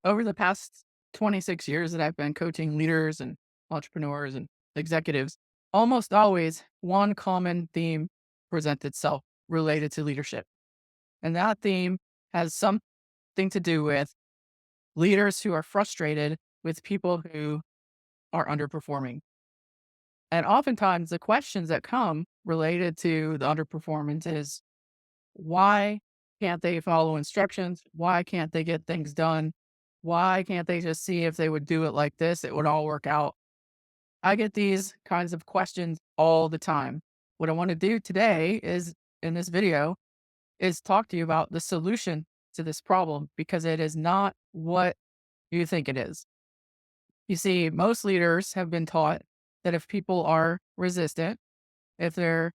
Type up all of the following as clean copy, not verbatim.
Over the past 26 years that I've been coaching leaders and entrepreneurs and executives, almost always one common theme presents itself related to leadership. And that theme has something to do with leaders who are frustrated with people who are underperforming. And oftentimes the questions that come related to the underperformance is why can't they follow instructions? Why can't they get things done? Why can't they just see if they would do it like this, it would all work out? I get these kinds of questions all the time. What I want to do today is in this video is talk to you about the solution to this problem because it is not what you think it is. You see, most leaders have been taught that if people are resistant, if they're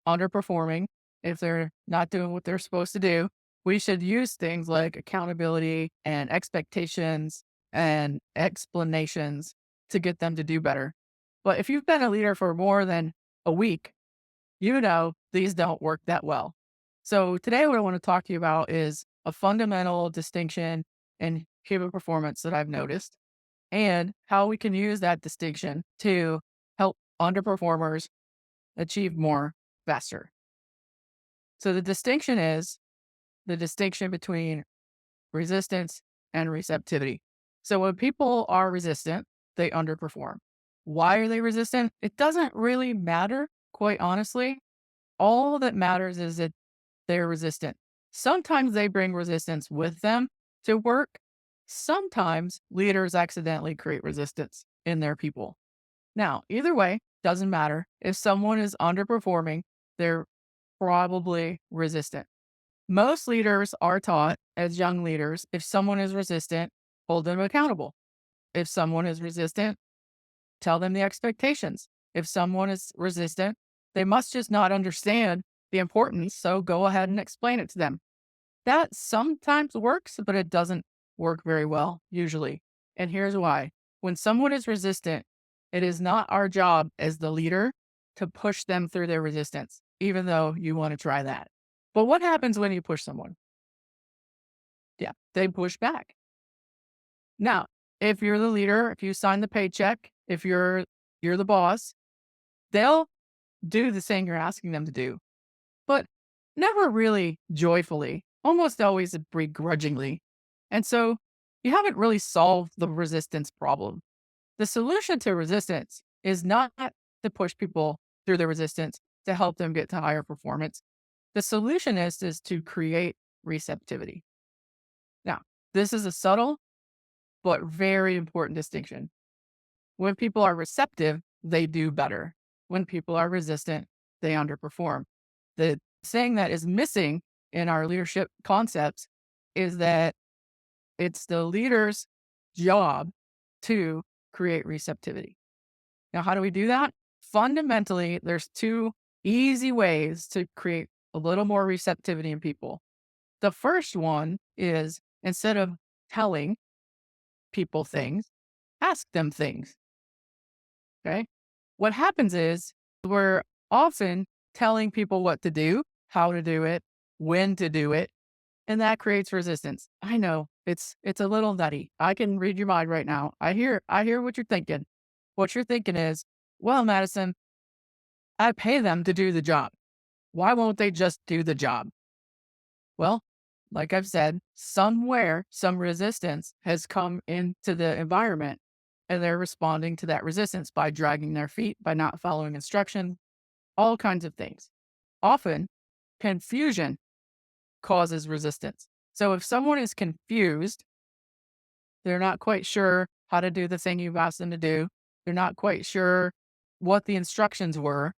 underperforming, if they're not doing what they're supposed to do, we should use things like accountability and expectations and explanations to get them to do better. But if you've been a leader for more than a week, you know these don't work that well. So today, what I want to talk to you about is a fundamental distinction in human performance that I've noticed and how we can use that distinction to help underperformers achieve more faster. So the distinction is the distinction between resistance and receptivity. So when people are resistant, they underperform. Why are they resistant? It doesn't really matter, quite honestly. All that matters is that they're resistant. Sometimes they bring resistance with them to work. Sometimes leaders accidentally create resistance in their people. Now, either way, doesn't matter. If someone is underperforming, they're probably resistant. Most leaders are taught as young leaders if someone is resistant, hold them accountable. If someone is resistant, tell them the expectations. If someone is resistant, they must just not understand the importance. So go ahead and explain it to them. That sometimes works, but it doesn't work very well, usually. And here's why. When someone is resistant, it is not our job as the leader to push them through their resistance, even though you want to try that. But what happens when you push someone? Yeah, they push back. Now, if you're the leader, if you sign the paycheck, if you're the boss, they'll do the thing you're asking them to do, but never really joyfully, almost always begrudgingly. And so you haven't really solved the resistance problem. The solution to resistance is not to push people through the resistance to help them get to higher performance. The solution is to create receptivity. Now, this is a subtle but very important distinction. When people are receptive, they do better. When people are resistant, they underperform. The thing that is missing in our leadership concepts is that it's the leader's job to create receptivity. Now, how do we do that? Fundamentally, there's two easy ways to create a little more receptivity in people. The first one is instead of telling people things, ask them things. Okay. What happens is we're often telling people what to do, how to do it, when to do it, and that creates resistance. I know it's a little nutty. I can read your mind right now. I hear what you're thinking. What you're thinking is, well, Madison, I pay them to do the job. Why won't they just do the job? Well, like I've said, somewhere some resistance has come into the environment and they're responding to that resistance by dragging their feet, by not following instruction, all kinds of things. Often, confusion causes resistance. So if someone is confused, they're not quite sure how to do the thing you've asked them to do, they're not quite sure what the instructions were,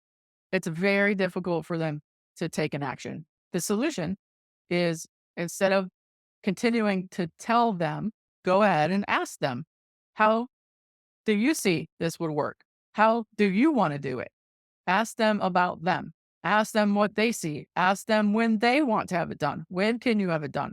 it's very difficult for them to take an action. The solution is instead of continuing to tell them, go ahead and ask them, how do you see this would work? How do you want to do it? Ask them about them. Ask them what they see. Ask them when they want to have it done. When can you have it done?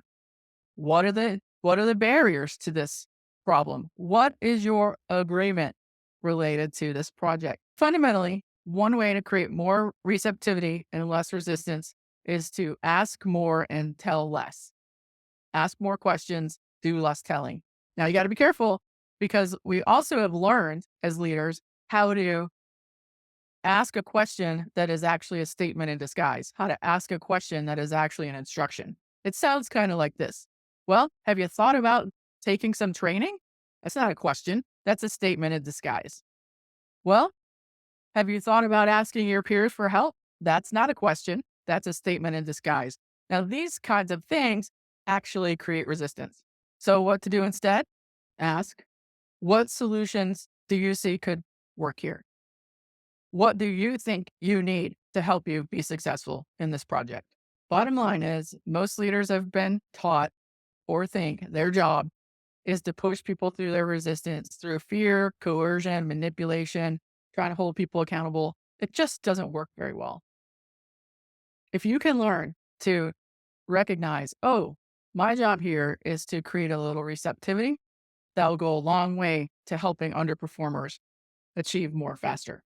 What are the barriers to this problem? What is your agreement related to this project? Fundamentally, one way to create more receptivity and less resistance is to ask more and tell less. Ask more questions, do less telling. Now you got to be careful because we also have learned as leaders how to ask a question that is actually a statement in disguise, how to ask a question that is actually an instruction. It sounds kind of like this. Well, have you thought about taking some training? That's not a question. That's a statement in disguise. Well, have you thought about asking your peers for help? That's not a question. That's a statement in disguise. Now, these kinds of things actually create resistance. So, what to do instead? Ask, what solutions do you see could work here? What do you think you need to help you be successful in this project? Bottom line is, most leaders have been taught or think their job is to push people through their resistance through fear, coercion, manipulation, trying to hold people accountable. It just doesn't work very well. If you can learn to recognize, oh, my job here is to create a little receptivity, that will go a long way to helping underperformers achieve more faster.